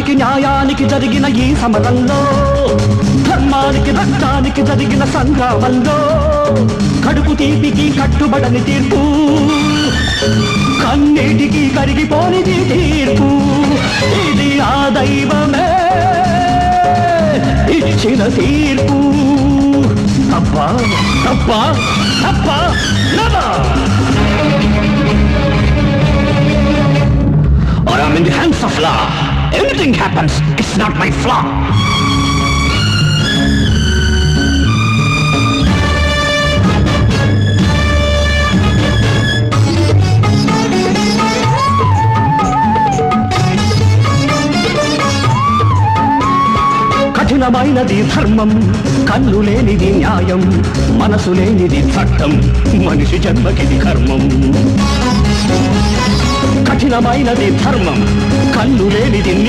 సత్యానికి న్యాయానికి జరిగిన ఈ సమరంలో, ధర్మానికి రక్తానికి జరిగిన సంగ్రామంలో, కడుపు తీపికి కట్టుబడని తీర్పు, కన్నీటికి కరిగిపోనిది తీర్పు. ఇది ఆ దైవమే ఇచ్చిన తీర్పు. తప్ప తప్ప తప్ప or I'm in the hands of law. Anything happens, it's not my flaw. కఠినమైనది ధర్మం, కన్ను లేనిది న్యాయం, మనసు లేనిది చట్టం, మనిషి జన్మకిది కర్మం. కఠినమైనది ధర్మం, కన్ను లేనిది న్యాయం.